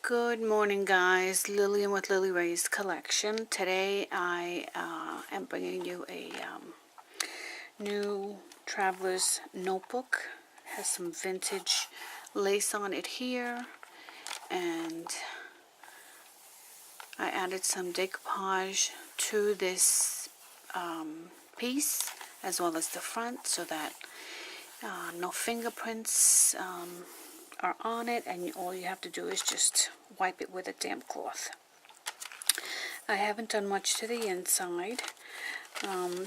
Good morning, guys. Lillian with Lily Ray's Collection. Today I am bringing you a new traveler's notebook. It has some vintage lace on it here, and I added some decoupage to this piece as well as the front so that no fingerprints are on it, and all you have to do is just wipe it with a damp cloth. I haven't done much to the inside,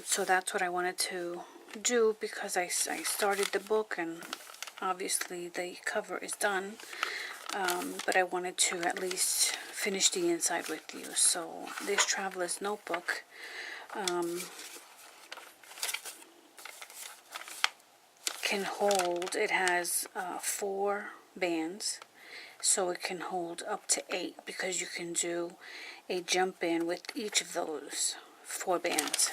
so that's what I wanted to do because I started the book and obviously the cover is done, but I wanted to at least finish the inside with you. So this traveler's notebook can hold, it has 4 bands, so it can hold up to 8 because you can do a jump in with each of those 4 bands.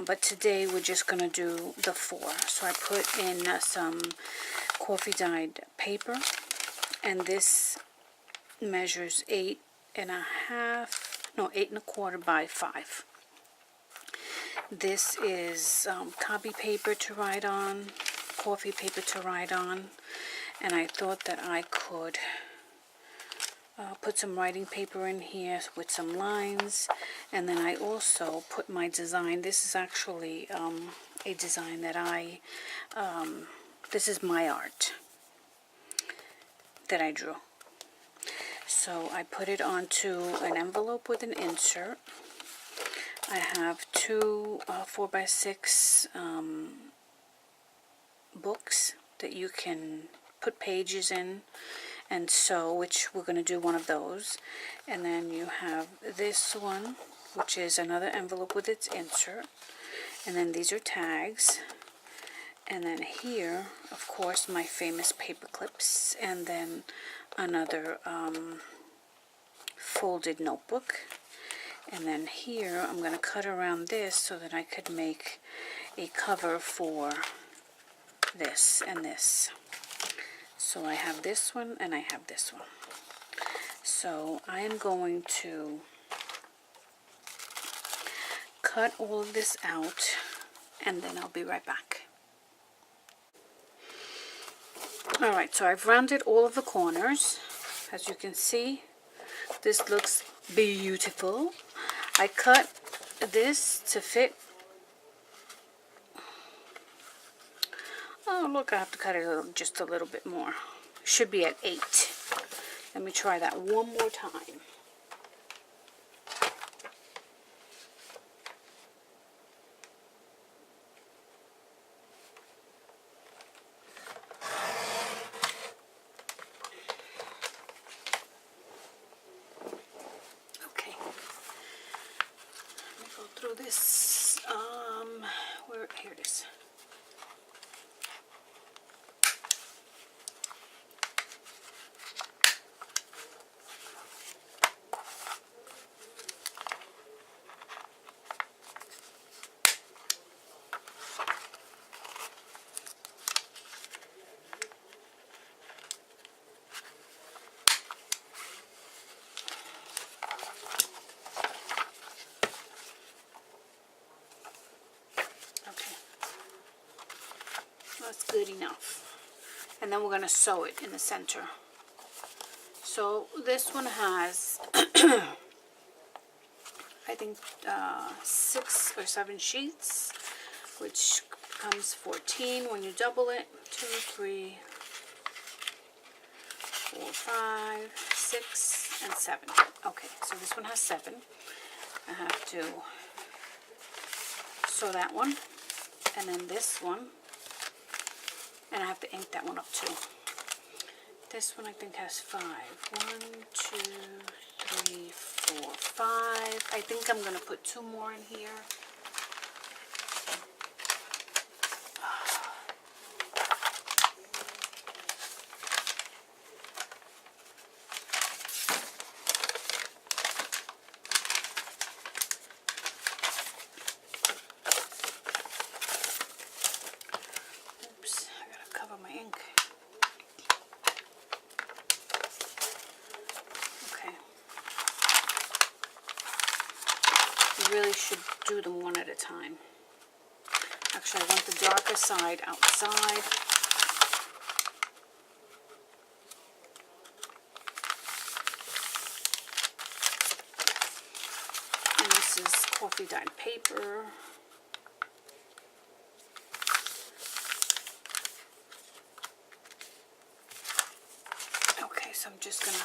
But today we're just going to do the 4. So I put in some coffee dyed paper, and this measures 8.25 by 5. This is copy paper to write on, coffee paper to write on, and I thought that I could put some writing paper in here with some lines, and then I also put my design. This is actually a design that this is my art that I drew. So I put it onto an envelope with an insert. I have 2 4x6 books that you can put pages in and sew, which we're going to do one of those. And then you have this one, which is another envelope with its insert. And then these are tags. And then here, of course, my famous paper clips. And then another folded notebook. And then here, I'm going to cut around this so that I could make a cover for this and this. So I have this one and I have this one. So I am going to cut all of this out, and then I'll be right back. Alright, so I've rounded all of the corners. As you can see, this looks beautiful. I cut this to fit. Oh, look, I have to cut it just a little bit more. Should be at 8. Let me try that one more time. Okay. Let me go through this. Here it is. That's good enough. And then we're going to sew it in the center. So this one has, I think, 6 or 7 sheets, which becomes 14 when you double it. 2, 3, 4, 5, 6, and 7. Okay, so this one has 7. I have to sew that one, and then this one. And I have to ink that one up too. This one I think has 5. 1, 2, 3, 4, 5. I think I'm going to put 2 more in here. really should do them one at a time. Actually, I want the darker side outside. And this is coffee dyed paper. Okay, so I'm just gonna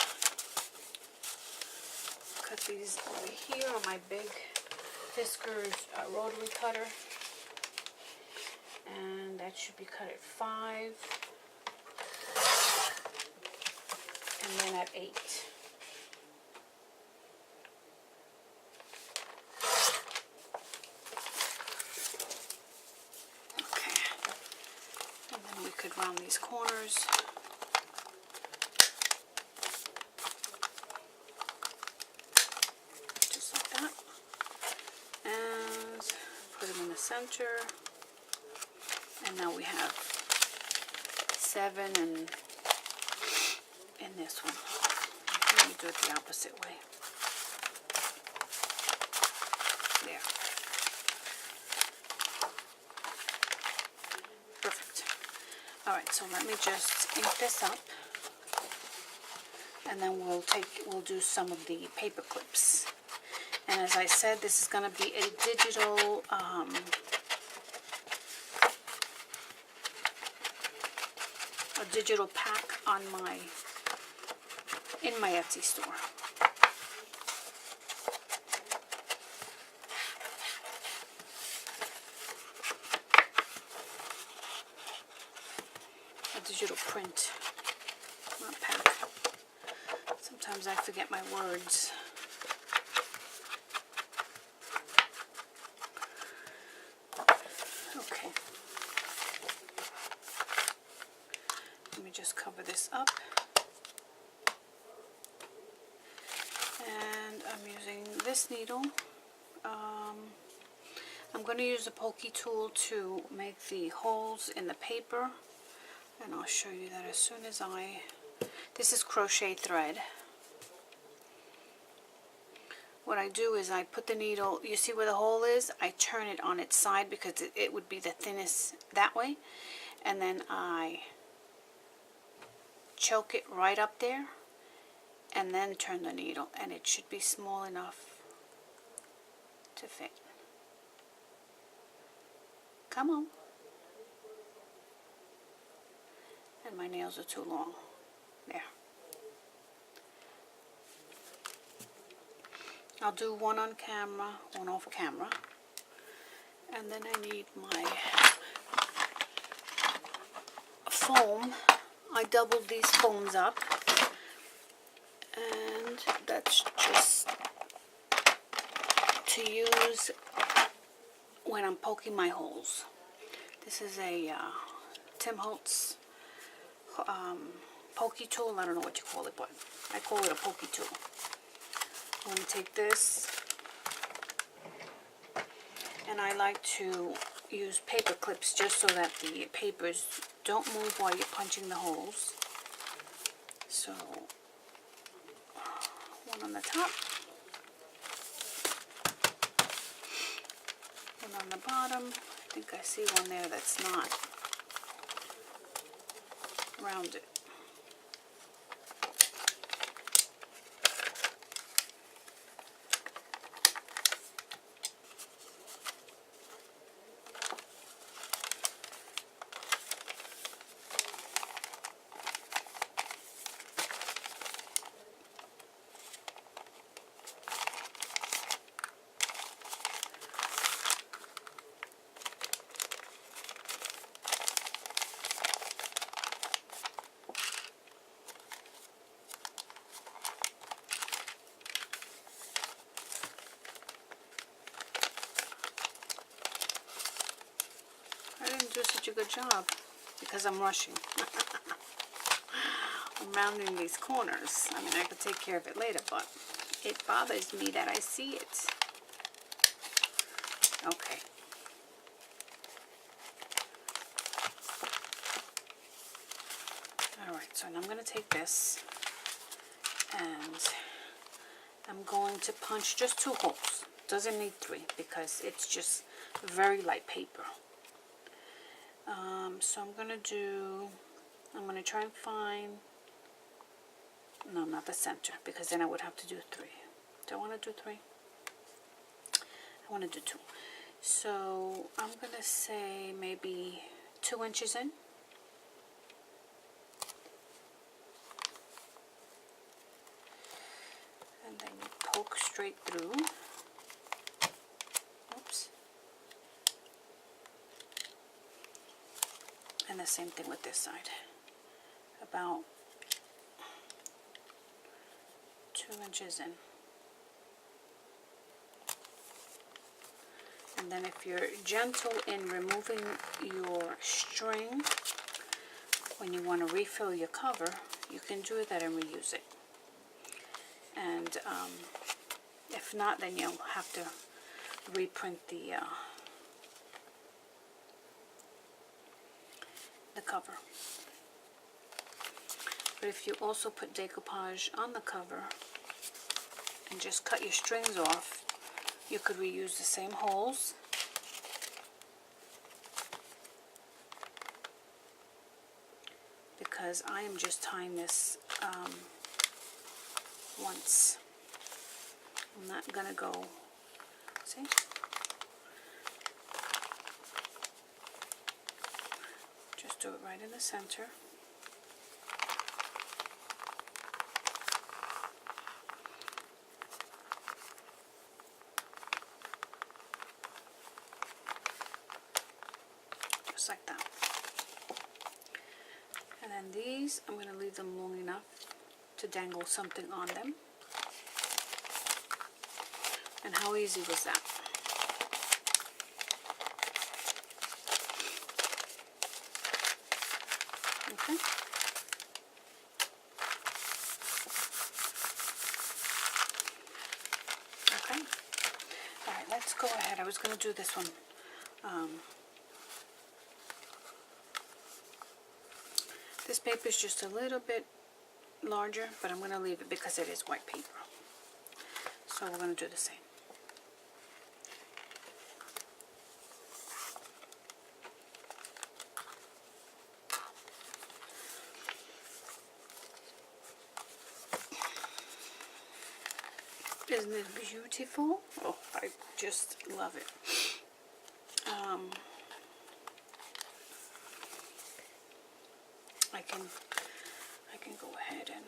cut these over here on my big Fiskars rotary cutter. And that should be cut at 5. And then at 8. Okay. And then we could round these corners. Just like that. And put them in the center. And now we have 7 and in this one. Let me do it the opposite way. There. Perfect. Alright, so let me just ink this up. And then we'll do some of the paper clips. And as I said, this is going to be a digital pack on in my Etsy store. A digital print, not pack. Sometimes I forget my words. Okay. Let me just cover this up. And I'm using this needle. I'm going to use the pokey tool to make the holes in the paper. And I'll show you that as soon as this is crochet thread. What I do is I put the needle, you see where the hole is? I turn it on its side because it would be the thinnest that way. And then I choke it right up there and then turn the needle, and it should be small enough to fit. Come on. And my nails are too long. There. I'll do one on camera, one off camera. And then I need my foam. I doubled these foams up. And that's just to use when I'm poking my holes. This is a Tim Holtz pokey tool. I don't know what you call it, but I call it a pokey tool. I'm going to take this, and I like to use paper clips just so that the papers don't move while you're punching the holes. So, one on the top, one on the bottom. I think I see one there that's not rounded. Do such a good job because I'm rushing. I'm rounding these corners. I mean, I could take care of it later, but it bothers me that I see it. Okay. Alright, so now I'm going to take this and I'm going to punch just 2 holes. doesn't need 3 because it's just very light paper. So I'm going to try and find, no, not the center, because then I would have to do 3. Do I want to do 3? I want to do 2. So I'm going to say maybe 2 inches in. And then you poke straight through. Oops. And the same thing with this side. About 2 inches in. And then if you're gentle in removing your string, when you want to refill your cover, you can do that and reuse it. And if not, then you'll have to reprint the cover. But if you also put decoupage on the cover and just cut your strings off, you could reuse the same holes. Because I am just tying this once. I'm not gonna go, see? Just do it right in the center. Just like that. And then these, I'm going to leave them long enough to dangle something on them. And how easy was that? Okay. Okay. Alright, let's go ahead. I was going to do this one. This paper is just a little bit larger, but I'm going to leave it because it is white paper. So we're going to do the same. Isn't it beautiful? Oh, I just love it. I can go ahead and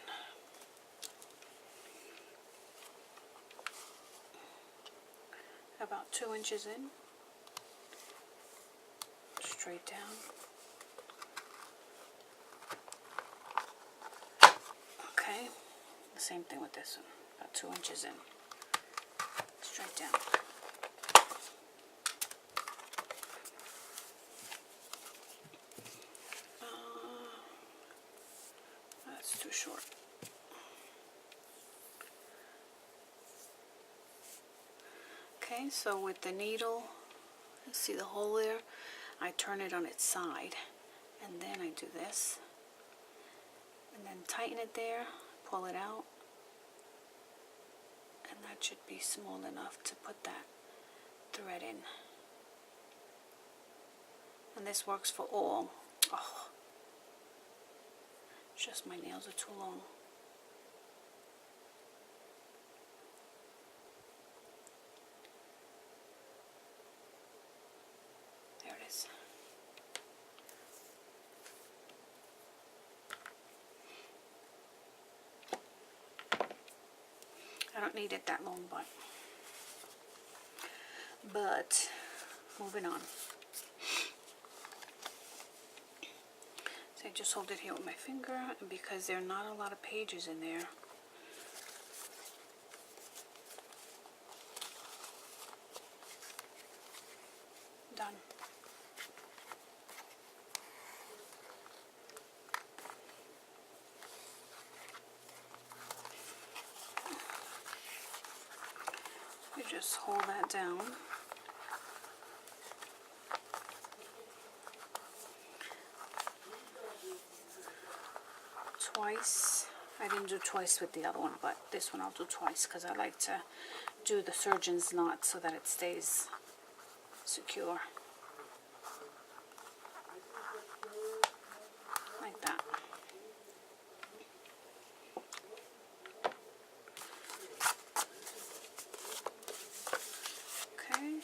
about 2 inches in, straight down. Okay, the same thing with this one, about 2 inches in, straight down. That's too short. Okay, so with the needle, see the hole there? I turn it on its side, and then I do this, and then tighten it there, pull it out, and that should be small enough to put that thread in. And this works for all. Oh, it's just my nails are too long. There it is. I don't need it that long, but moving on. So I just hold it here with my finger, and because there are not a lot of pages in there, done. You just hold that down. Twice. I didn't do twice with the other one, but this one I'll do twice because I like to do the surgeon's knot so that it stays secure. Like that. Okay.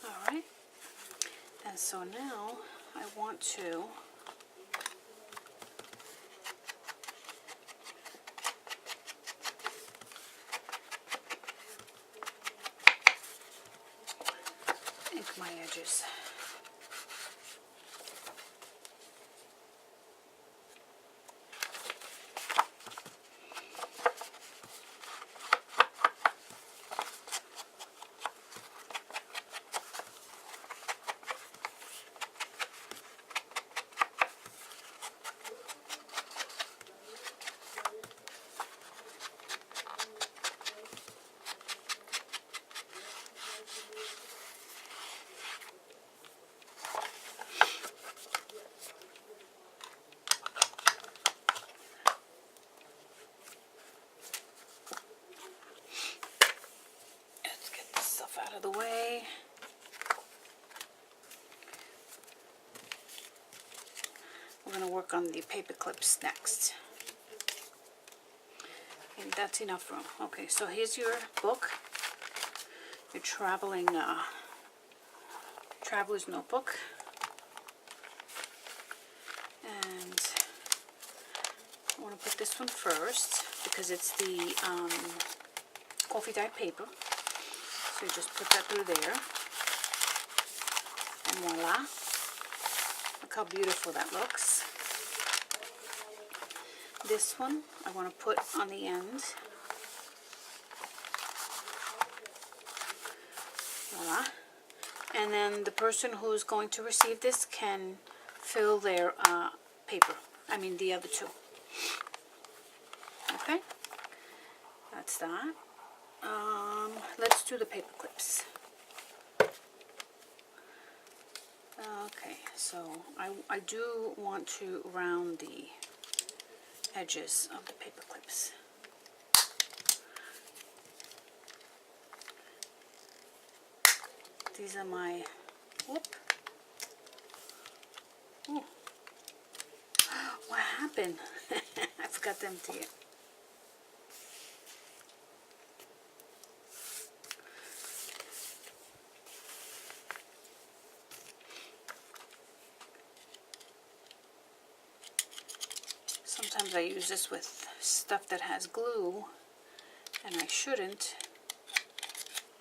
Alright. And so now I want to ink my edges. Let's get this stuff out of the way. We're going to work on the paper clips next. And that's enough room. Okay, so here's your book. Your traveler's notebook. And I want to put this one first because it's the coffee dyed paper. So you just put that through there. And voila. Look how beautiful that looks. This one I want to put on the end. Voila. And then the person who's going to receive this can fill their paper. I mean the other two. Okay? That's that. Let's do the paper clips. Okay, so I do want to round the edges of the paper clips. These are my, whoop. Ooh. What happened? I forgot to empty it. Sometimes I use this with stuff that has glue, and I shouldn't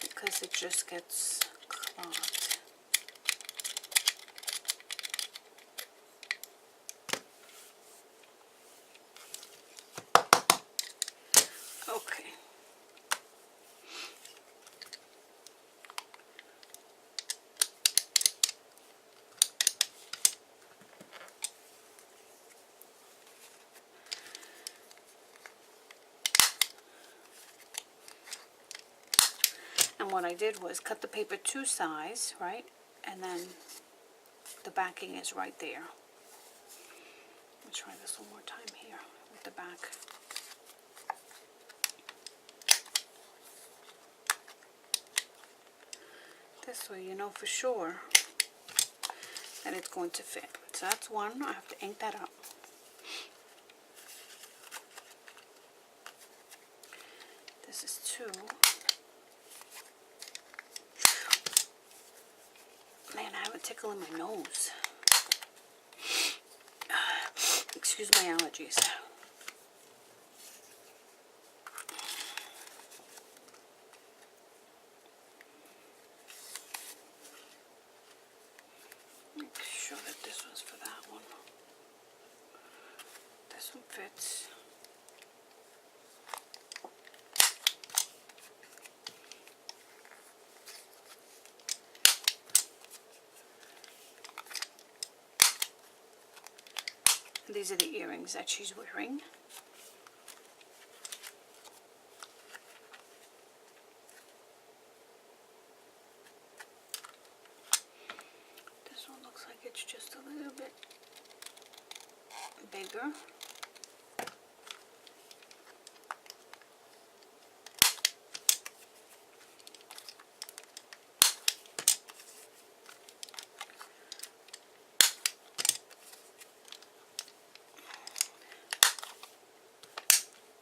because it just gets clogged. Okay. And what I did was cut the paper two sides, right? And then the backing is right there. Let me try this one more time here with the back. This way you know for sure that it's going to fit. So that's one. I have to ink that up. This is two. Man, I have a tickle in my nose. Excuse my allergies. Make sure that this one's for that one. This one fits. These are the earrings that she's wearing. This one looks like it's just a little bit bigger.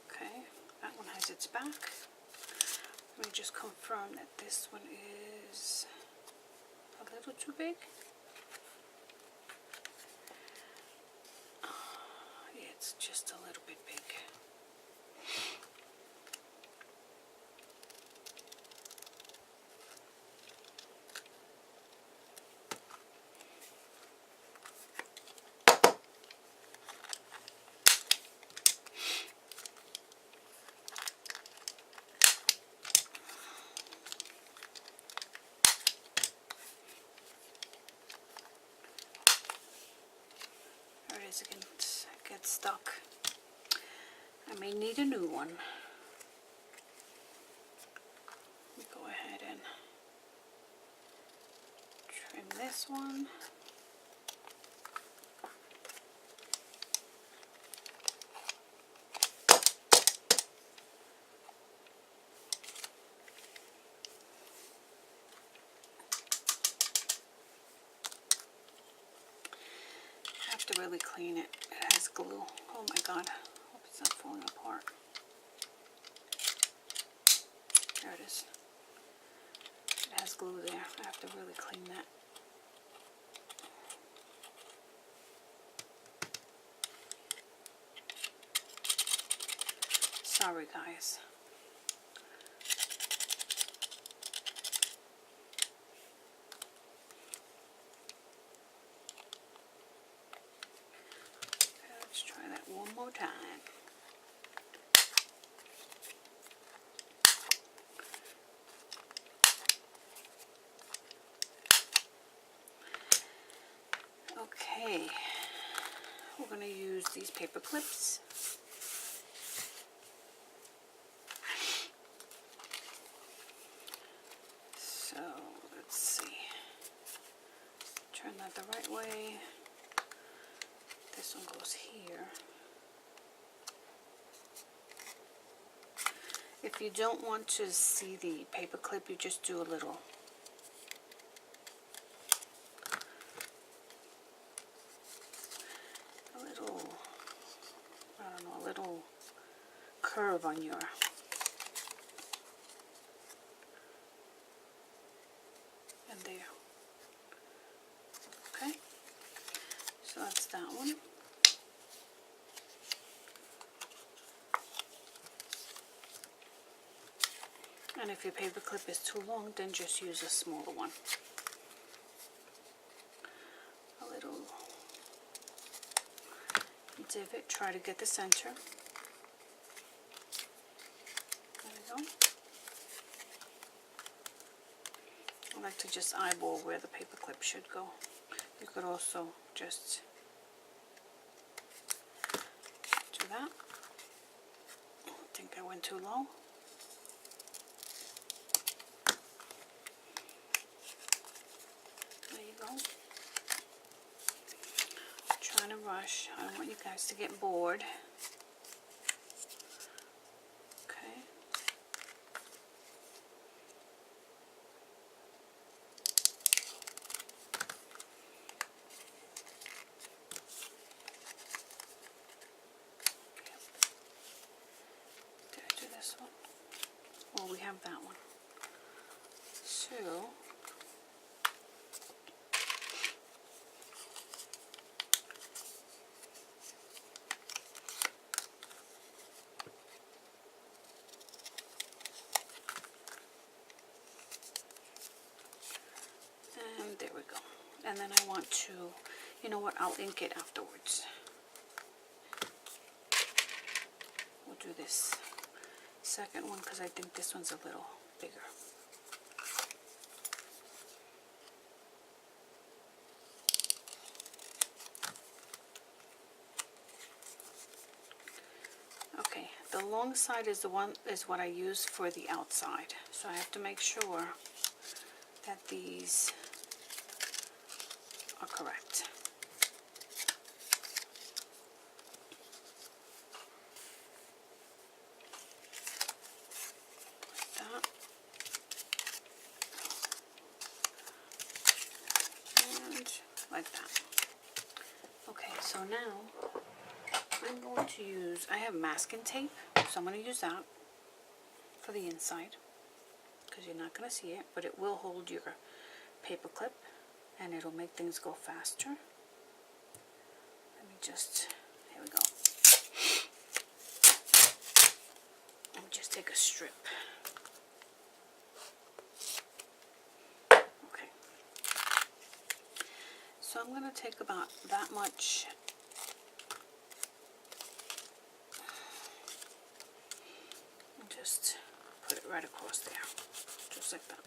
Okay, that one has its back. Let me just confirm that this one is a little too big. Yeah, it's just a little bit big. There it is again. It gets stuck. I may need a new one. Let me go ahead and trim this one. I have to really clean it. It has glue. Oh my god. Hope it's not falling apart. There it is. It has glue there. I have to really clean that. Sorry guys. Okay, let's try that one more time. Okay, we're going to use these paper clips. So, let's see. Turn that the right way. This one goes here. If you don't want to see the paper clip, you just do a little. I don't know, a little curve on your and there. Okay, so that's that one. And if your paper clip is too long, then just use a smaller one. A little divot, try to get the center. There we go. I like to just eyeball where the paper clip should go. You could also just do that. I think I went too low. There you go. I'm trying to rush. I don't want you guys to get bored. Okay. Did I do this one? Well, we have that one. So, and there we go. And then I want to, you know what, I'll ink it afterwards. We'll do this second one because I think this one's a little bigger. Okay, the long side is what I use for the outside. So I have to make sure that these are correct. like that. Okay, so now I'm going to use, I have masking tape, so I'm going to use that for the inside, because you're not going to see it, but it will hold your paper clip, and it'll make things go faster. Let me just, here we go. Let me just take a strip. Okay. So I'm going to take about that much and just put it right across there, just like that.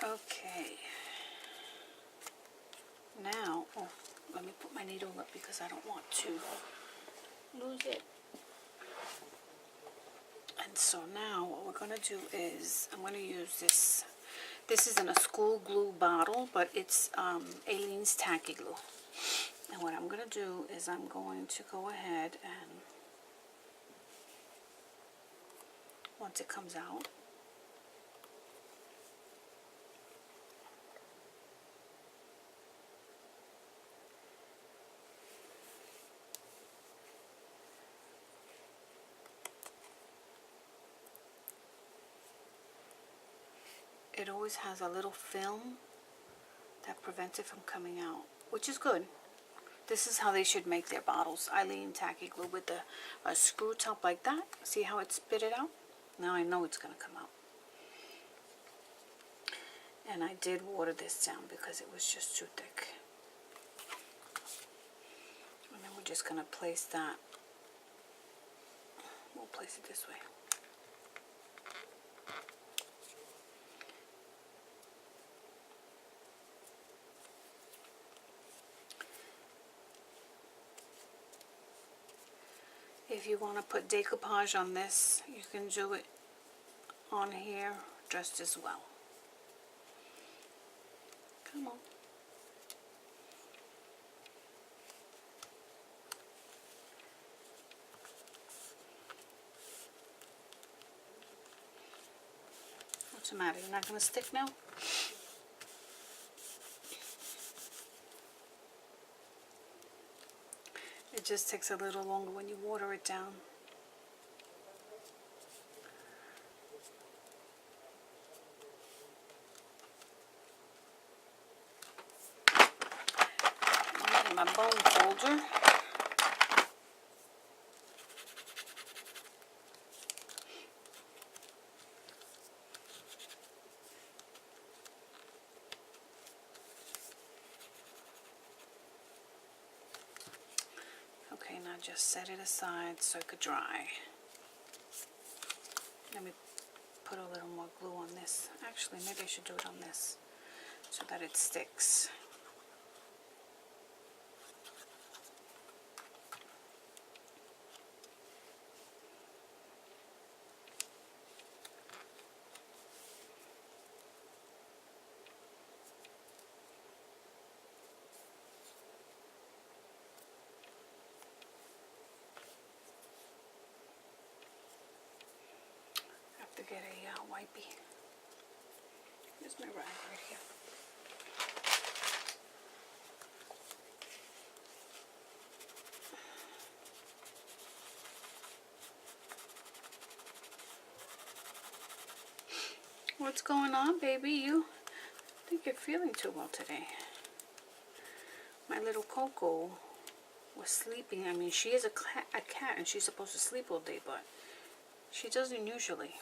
Okay. Now, oh, let me put my needle up because I don't want to lose it. And so now what we're going to do is, I'm going to use this. This isn't a school glue bottle, but it's Aleene's Tacky Glue. And what I'm going to do is I'm going to go ahead and, once it comes out, it always has a little film that prevents it from coming out, which is good. This is how they should make their bottles. Aleen Tacky Glue with a screw top like that. See how it spit it out? Now I know it's going to come out. And I did water this down because it was just too thick. And then we're just going to place that. We'll place it this way. If you want to put decoupage on this, you can do it on here just as well. Come on. What's the matter? You're not going to stick now? It just takes a little longer when you water it down. I'm using my bone folder. Okay, now just set it aside so it could dry. Let me put a little more glue on this. Actually, maybe I should do it on this so that it sticks. To get a wipey. There's my rag right here. What's going on, baby? You think you're feeling too well today. My little Coco was sleeping. I mean, she is a cat and she's supposed to sleep all day, but she doesn't usually.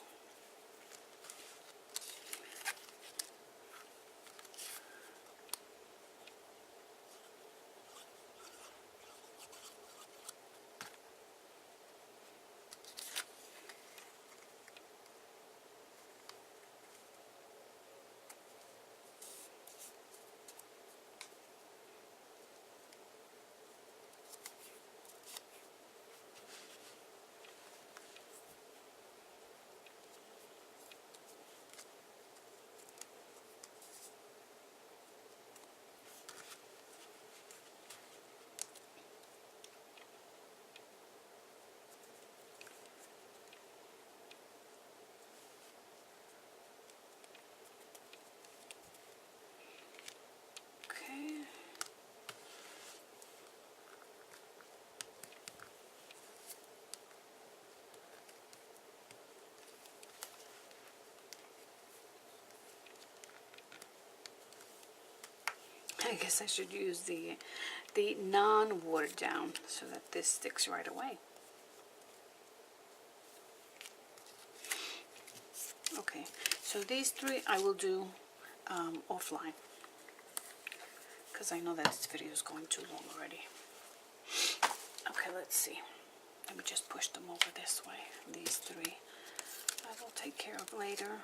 I guess I should use the non-watered down so that this sticks right away. Okay, so these three I will do offline because I know that this video is going too long already. Okay, let's see. Let me just push them over this way. These three I will take care of later.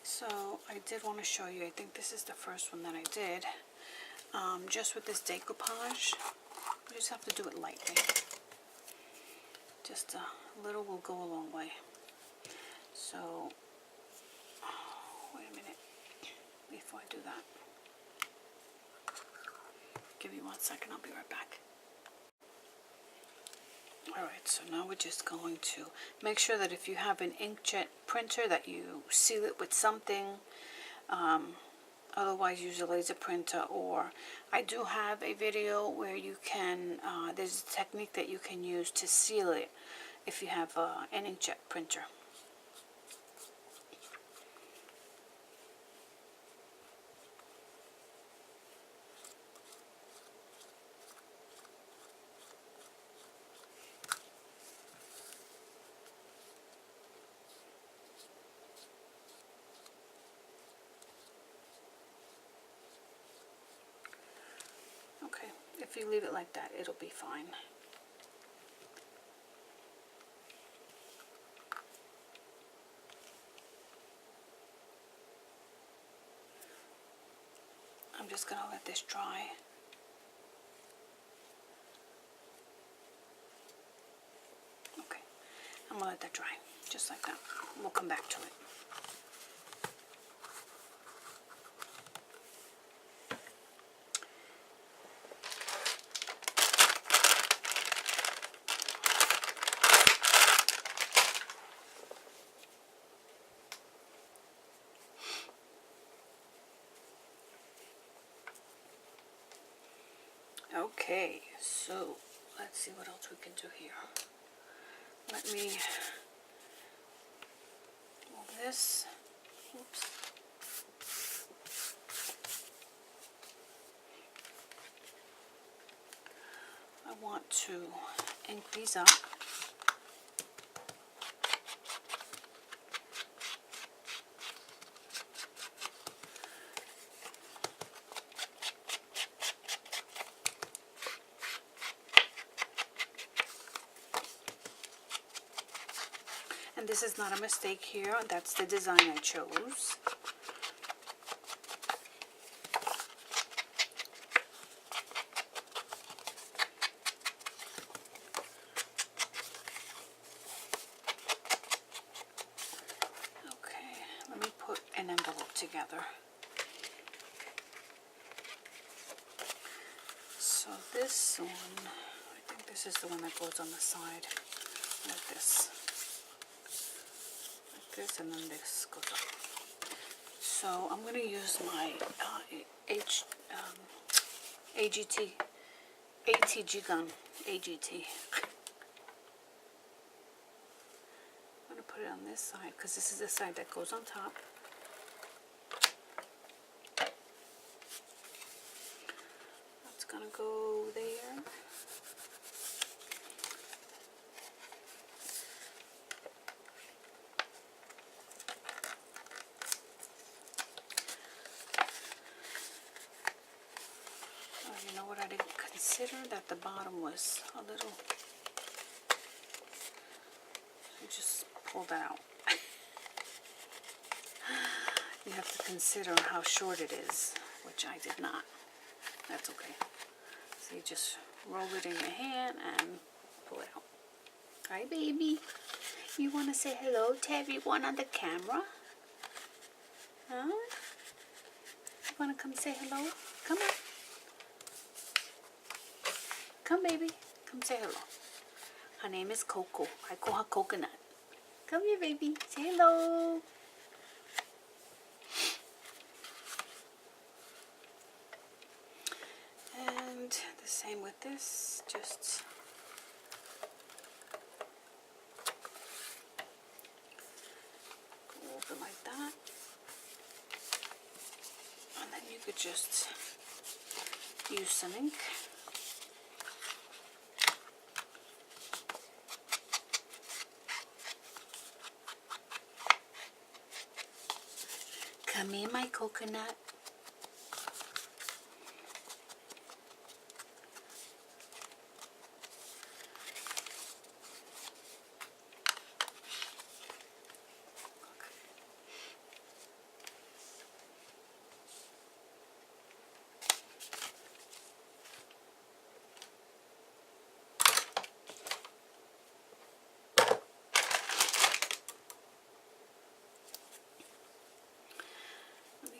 So I did want to show you, I think this is the first one that I did, just with this decoupage. You just have to do it lightly. Just a little will go a long way. So, wait a minute before I do that. Give me 1 second, I'll be right back. Alright, so now we're just going to make sure that if you have an inkjet printer that you seal it with something. Otherwise use a laser printer, or I do have a video where you can, there's a technique that you can use to seal it if you have an inkjet printer. Okay, if you leave it like that, it'll be fine. I'm just going to let this dry. Okay, I'm going to let that dry, just like that. We'll come back to it. Okay, so let's see what else we can do here. Let me move this. Oops. I want to ink these up. And this is not a mistake here, that's the design I chose. Okay, let me put an envelope together. So this one, I think this is the one that goes on the side, like this. This, and then this goes up. So I'm going to use my ATG gun, AGT. put it on this side because this is the side that goes on top. That's gonna go there. Oh, you know what, I didn't consider that the bottom was a little, you just pull that out. You have to consider how short it is, which I did not. That's okay. So you just roll it in your hand and pull it out. Hi, baby. You want to say hello to everyone on the camera? Huh? You want to come say hello? Come on. Come, baby. Come say hello. Her name is Coco. I call her Coconut. Come here, baby. Say hello. And the same with this. Just go over like that. And then you could just use some ink. Come here, my coconut.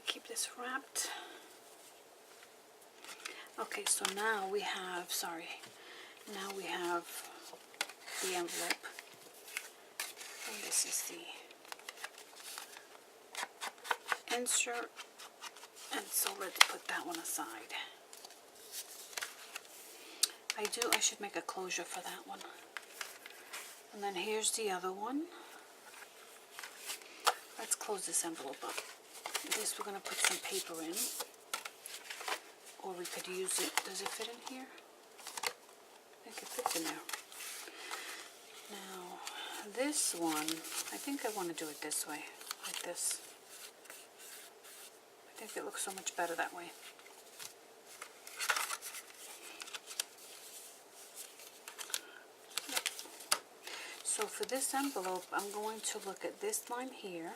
Keep this wrapped. Okay, so now we have, now we have the envelope, and this is the insert, and so let's put that one aside. I should make a closure for that one. And then here's the other one. Let's close this envelope up. This we're going to put some paper in, or we could use it. Does it fit in here? I think it fits in there. Now this one, I think I want to do it this way, like this. I think it looks so much better that way. So for this envelope, I'm going to look at this line here,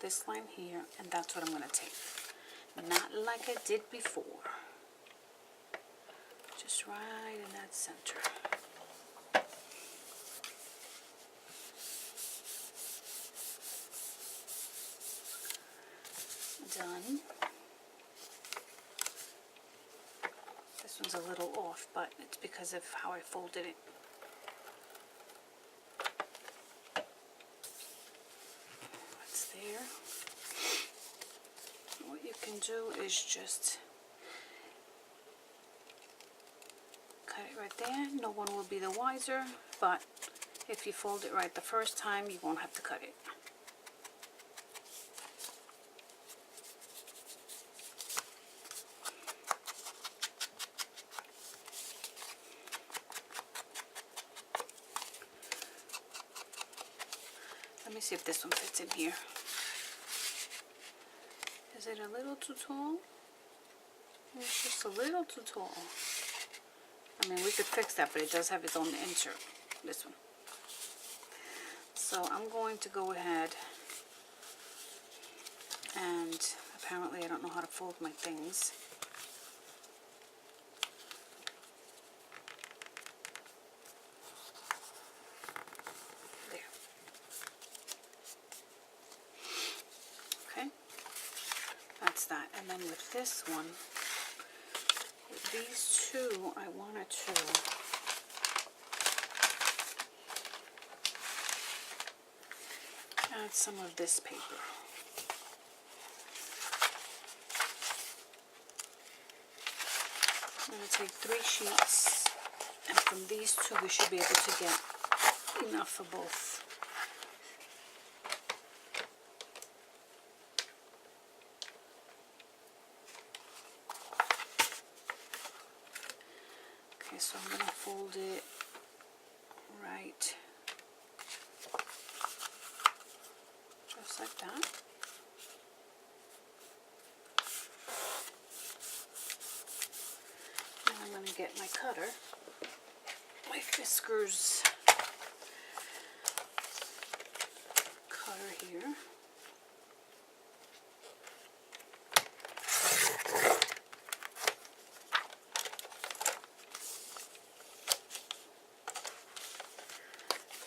and that's what I'm going to take. Not like I did before. Just right in that center. Done. This one's a little off, but it's because of how I folded it. That's there. What you can do is just cut it right there. No one will be the wiser, but if you fold it right the first time, you won't have to cut it. Let me see if this one fits in here. Is it a little too tall? It's just a little too tall. I mean, we could fix that, but it does have its own insert, this one. So I'm going to go ahead and apparently I don't know how to fold my things. That. And then with this one, with these two, I wanted to add some of this paper. I'm going to take 3 sheets, and from these two we should be able to get enough for both. so I'm going to fold it right just like that. And I'm going to get my cutter, my Fiskars cutter here.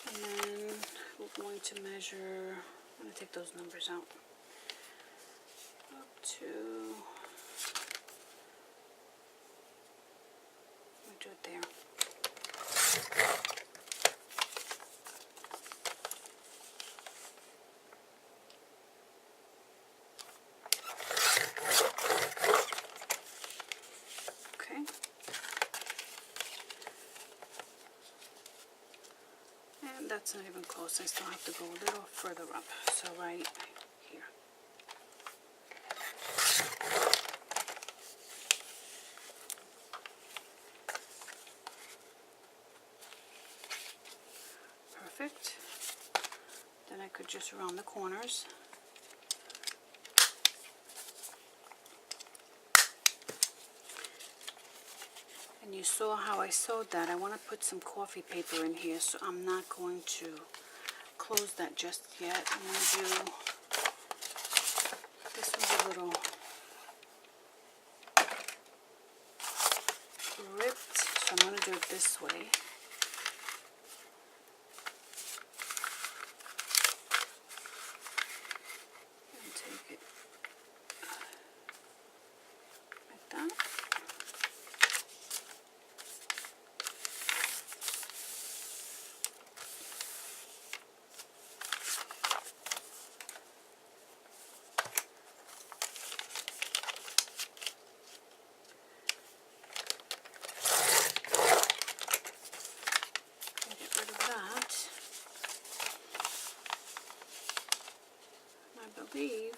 And then we're going to measure, I'm going to take those numbers out, up to, let me do it there. Okay. And that's not even close. I still have to go a little further up. So right here. Perfect. Then I could just round the corners. And you saw how I sewed that. I want to put some coffee paper in here, so I'm not going to close that just yet. I'm going to do, this was a little ripped, so I'm going to do it this way. And take it like that. I believe,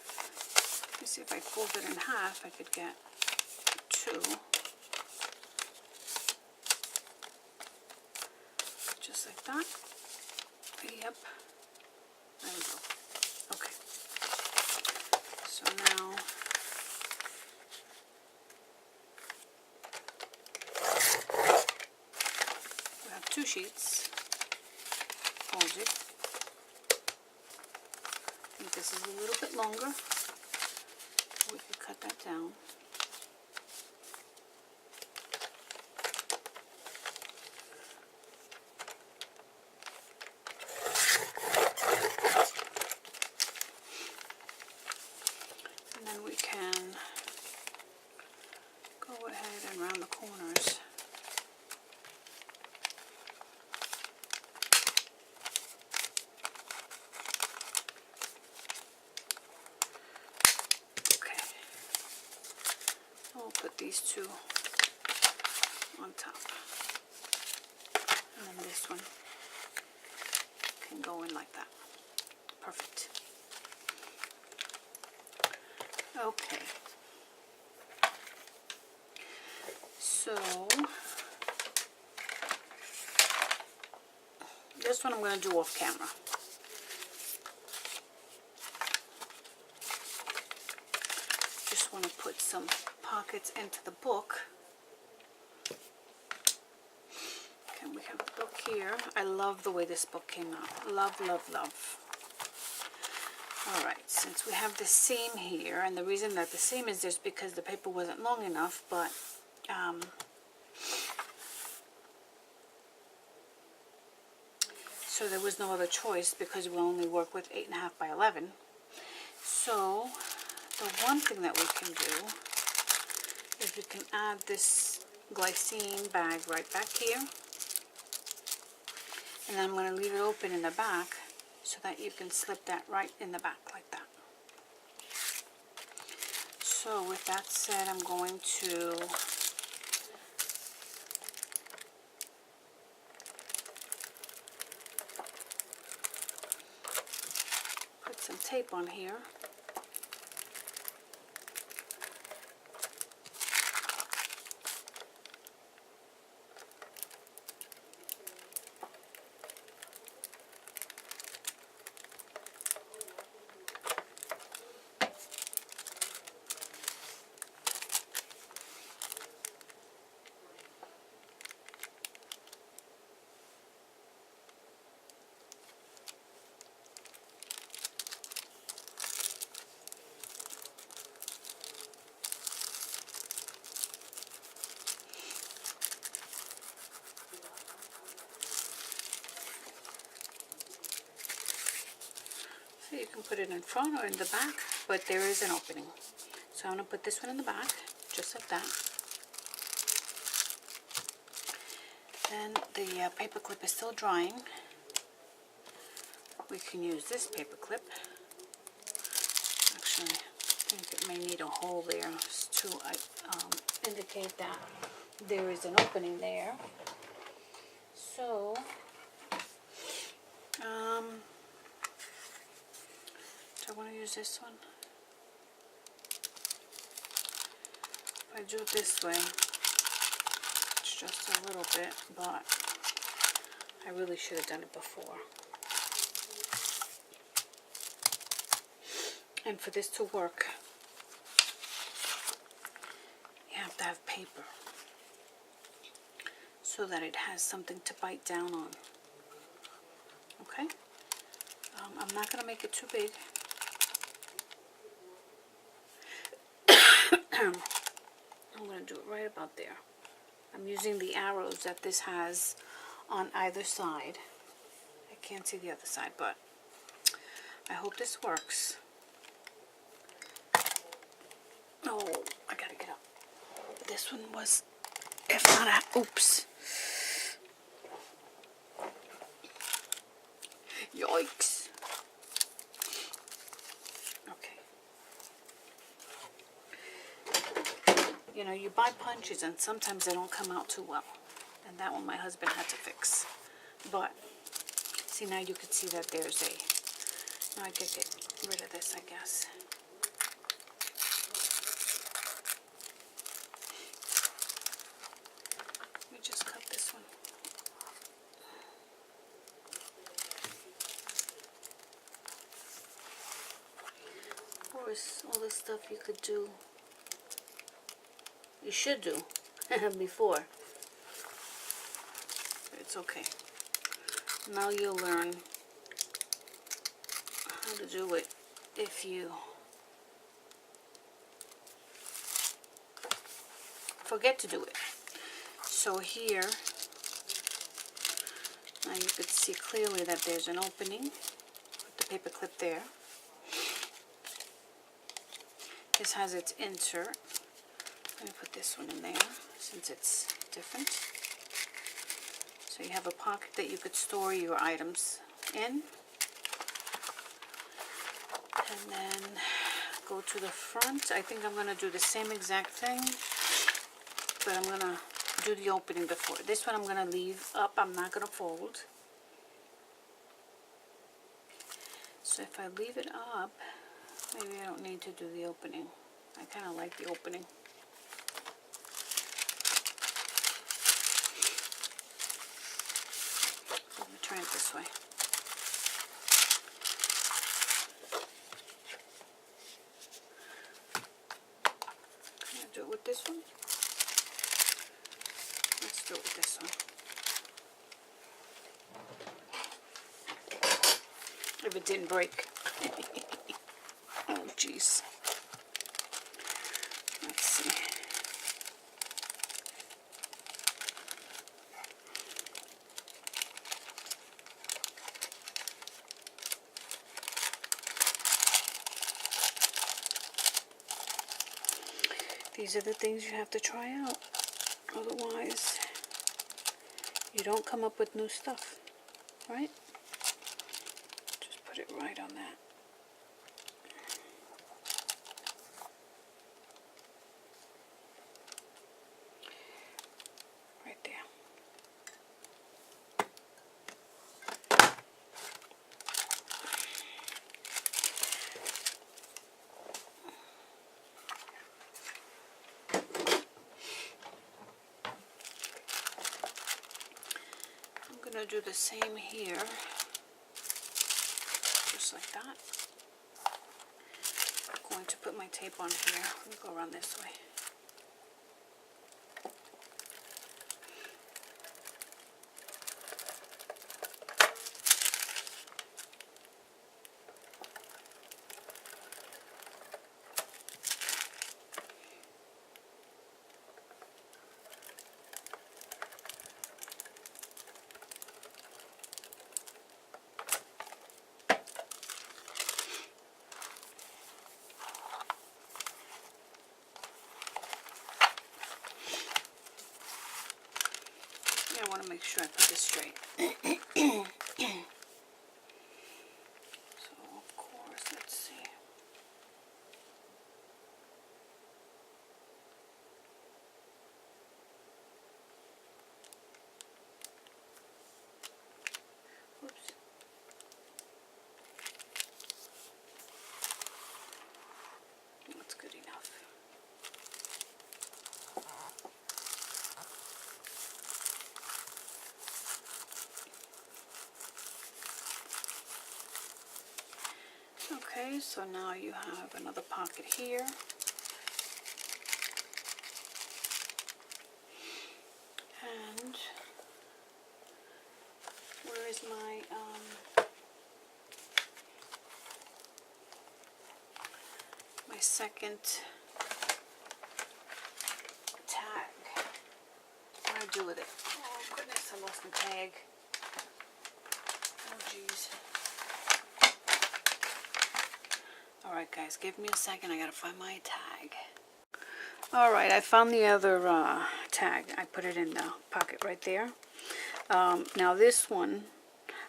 let me see, if I fold it in half, I could get two. Just like that. Yep. There we go. Okay. So now we have two sheets folded. I think this is a little bit longer. We could cut that down. And then we can go ahead and round the corners. We'll put these two on top. And then this one can go in like that. Perfect. Okay. So, this one I'm going to do off camera. Just want to put some pockets into the book. Okay, we have the book here. I love the way this book came out. Love, love, love. Alright, since we have the seam here, and the reason that the seam is there's because the paper wasn't long enough, but so there was no other choice because we only work with 8.5 by 11. So the one thing that we can do is we can add this glycine bag right back here, and then I'm going to leave it open in the back so that you can slip that right in the back like that. So with that said, I'm going to put some tape on here. can put it in front or in the back, but there is an opening. So I'm going to put this one in the back, just like that. Then the paper clip is still drying. We can use this paper clip. Actually, I think it may need a hole there to indicate that there is an opening there. So, do I want to use this one? If I do it this way, it's just a little bit, but I really should have done it before. And for this to work, you have to have paper so that it has something to bite down on. Okay? I'm not going to make it too big. I'm going to do it right about there. I'm using the arrows that this has on either side. I can't see the other side, but I hope this works. Oh, I gotta get up. This one was, if not a, oops. Yikes. Okay. You know, you buy punches and sometimes they don't come out too well. And that one my husband had to fix. But, see, now you can see that there's a, now I can get rid of this, I guess. Let me just cut this one. Of course, all this stuff you could do, you should do before. But it's okay. Now you'll learn how to do it if you forget to do it. So here, now you could see clearly that there's an opening. Put the paper clip there. This has its insert. Let me put this one in there since it's different. So you have a pocket that you could store your items in. And then go to the front. I think I'm going to do the same exact thing, but I'm going to do the opening before. This one I'm going to leave up. I'm not going to fold. So if I leave it up, maybe I don't need to do the opening. I kind of like the opening. Let me turn it this way. Can I do it with this one? Let's do it with this one. If it didn't break. Oh, jeez. Let's see. These are the things you have to try out. Otherwise, you don't come up with new stuff, right? Just put it right on that. Right there. I'm going to do the same here, just like that. I'm going to put my tape on here. Let me go around this way. want to make sure I put this straight. So, of course, let's see. Oops. That's good enough. Okay, so now you have another pocket here. And where is my second tag? What do I do with it? Oh goodness, I lost my tag. Oh jeez. Alright guys, give me a second, I gotta find my tag. Alright, I found the other tag. I put it in the pocket right there. Now this one,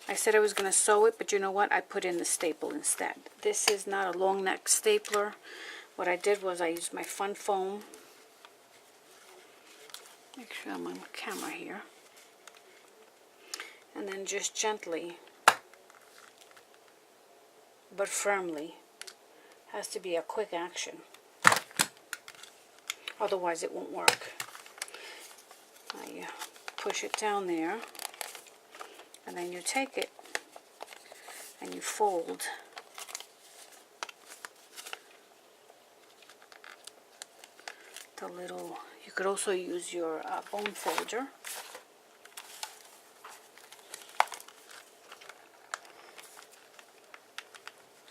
I said I was going to sew it, but you know what? I put in the staple instead. This is not a long neck stapler. What I did was I used my Fun Foam. Make sure I'm on camera here. And then just gently, but firmly, has to be a quick action. Otherwise it won't work. Now you push it down there, and then you take it and you fold the little, you could also use your bone folder.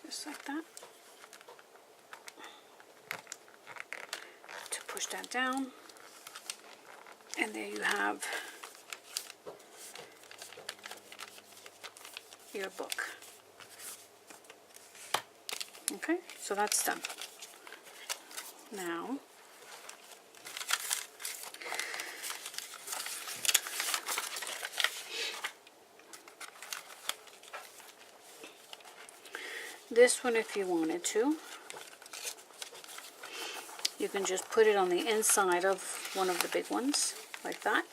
Just like that. To push that down. And there you have your book. Okay, so that's done. Now, this one, if you wanted to, you can just put it on the inside of one of the big ones, like that.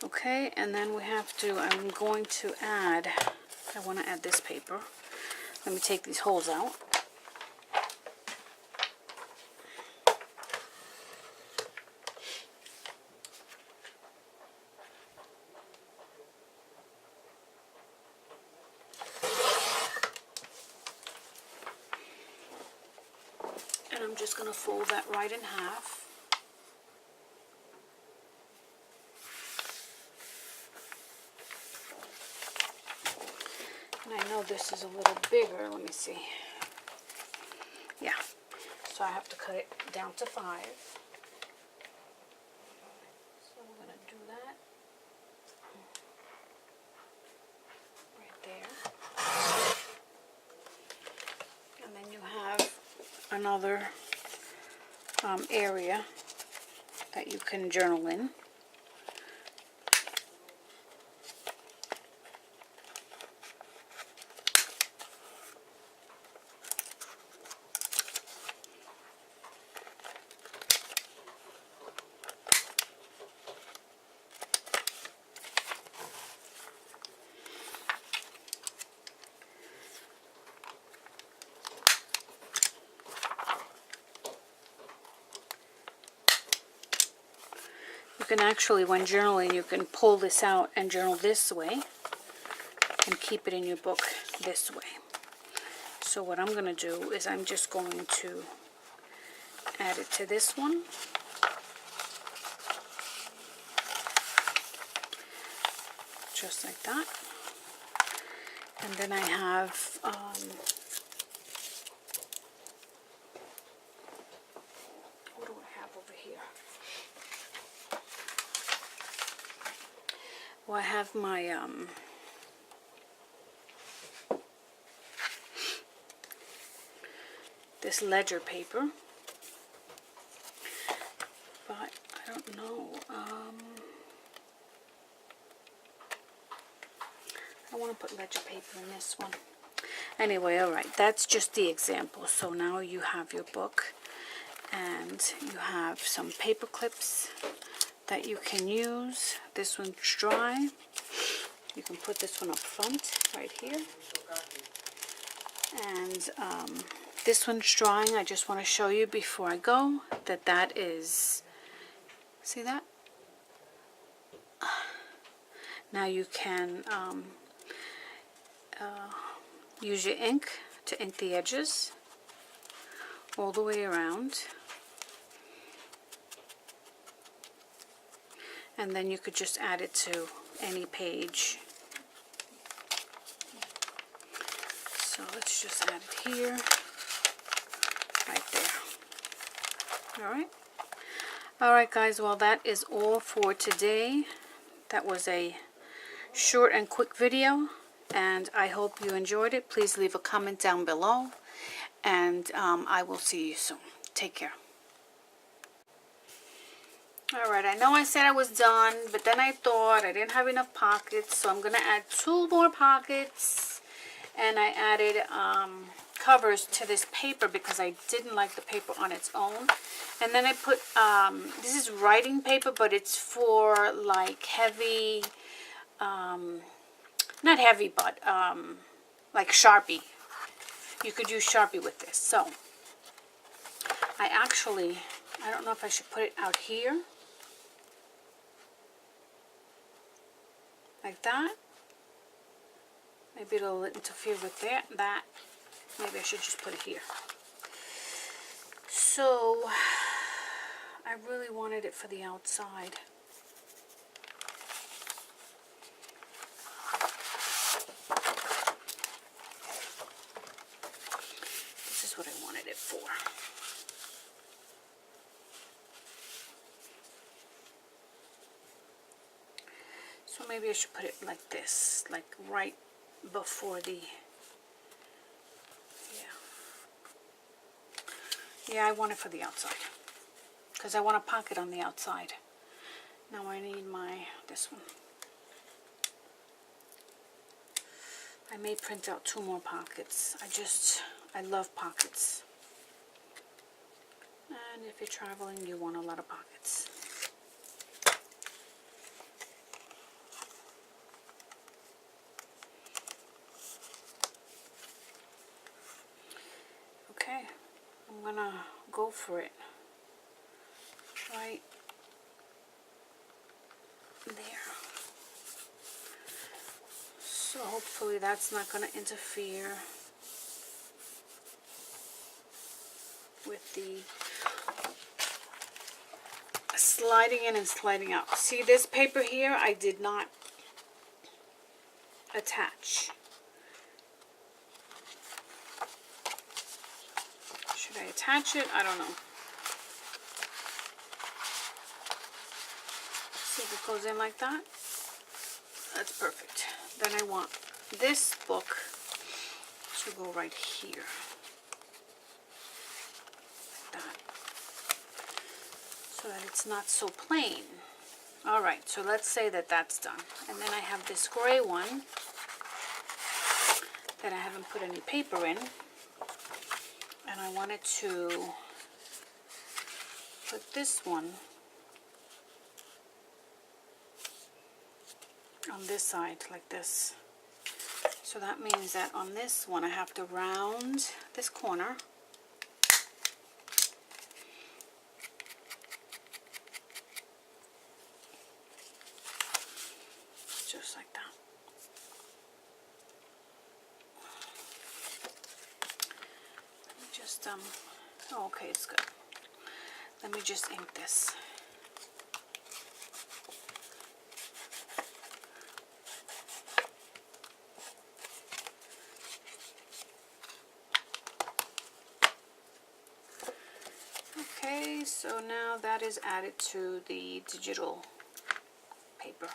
Okay, and then we have to, I'm going to add, I want to add this paper. Let me take these holes out. And I'm just going to fold that right in half. And I know this is a little bigger. Let me see. Yeah. So I have to cut it down to 5. So I'm going to do that. Right there. And then you have another area that you can journal in. You can actually, when journaling, you can pull this out and journal this way and keep it in your book this way. So what I'm going to do is I'm just going to add it to this one. Just like that. And then I have what do I have over here? Well, I have my this ledger paper. but I don't know. I want to put ledger paper in this one. Anyway, all right, that's just the example. So now you have your book, and you have some paper clips that you can use. This one's dry. You can put this one up front right here. And this one's drying. I just want to show you before I go that that is, see that? Now you can use your ink to ink the edges all the way around. And then you could just add it to any page. So let's just add it here, right there. Alright. Alright guys, well that is all for today. That was a short and quick video, and I hope you enjoyed it. Please leave a comment down below, and I will see you soon. Take care. Alright, I know I said I was done, but then I thought I didn't have enough pockets, so I'm going to add 2 more pockets. And I added covers to this paper because I didn't like the paper on its own. And then I put, this is writing paper, but it's for like heavy, not heavy, but like Sharpie. You could use Sharpie with this. So, I don't know if I should put it out here. Like that. Maybe it'll interfere with that. Maybe I should just put it here. So, I really wanted it for the outside. This is what I wanted it for. So maybe I should put it like this, like right before the, yeah, I want it for the outside, because I want a pocket on the outside. Now I need this one. I may print out 2 more pockets. I love pockets. And if you're traveling, you want a lot of pockets. Okay, I'm gonna go for it right there. So hopefully that's not gonna interfere with the sliding in and sliding out. See this paper here, I did not attach. Should I attach it? I don't know. See if it goes in like that. That's perfect. Then I want this book to go right here. Like that. So that it's not so plain. Alright, so let's say that that's done. And then I have this gray one that I haven't put any paper in. And I wanted to put this one on this side like this. So that means that on this one I have to round this corner. Just like that. Just oh, okay, it's good. Let me just ink this. Okay, so now that is added to the digital paper.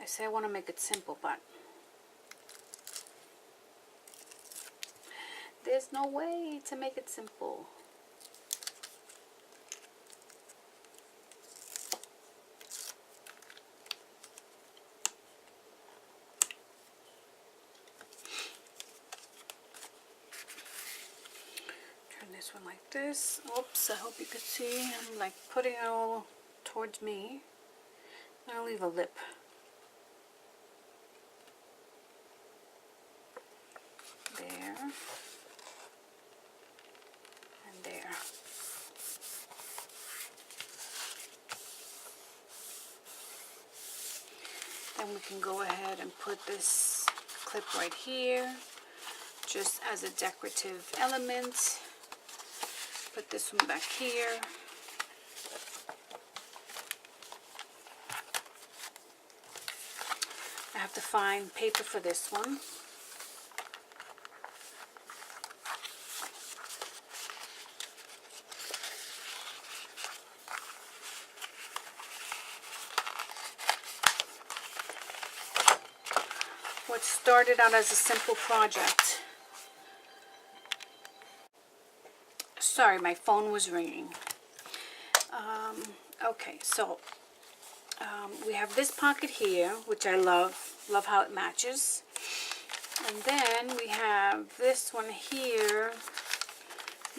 I say I want to make it simple, but there's no way to make it simple. one like this. Oops, I hope you could see. I'm like putting it all towards me. I'll leave a lip. There. And there. Then we can go ahead and put this clip right here, just as a decorative element. Put this one back here. I have to find paper for this one. What started out as a simple project. Sorry, my phone was ringing. Okay, so we have this pocket here, which I love how it matches. And then we have this one here.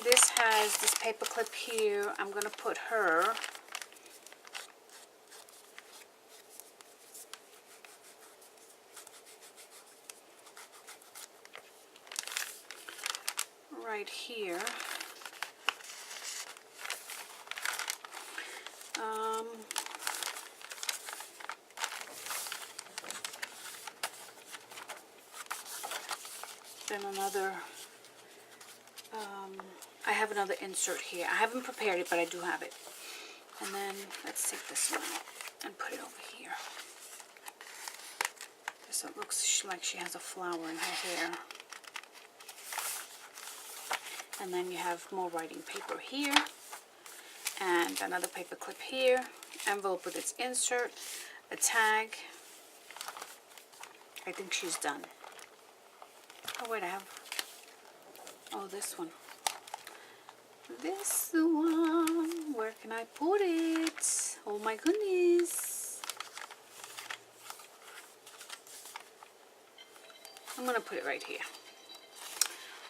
This has this paper clip here. I'm going to put her. Right here. Then another, I have another insert here. I haven't prepared it, but I do have it. And then let's take this one out and put it over here. So it looks like she has a flower in her hair. And then you have more writing paper here. And another paper clip here. Envelope with its insert. A tag. I think she's done. Oh wait, I have, oh, this one. This one, where can I put it? Oh my goodness. I'm gonna put it right here.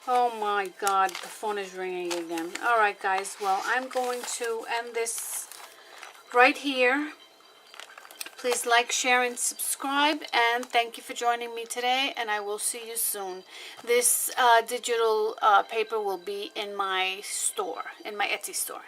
Oh my God, the phone is ringing again. All right, guys, well, I'm going to end this right here. Please like, share, and subscribe, and thank you for joining me today, and I will see you soon. This digital paper will be in my store, in my Etsy store.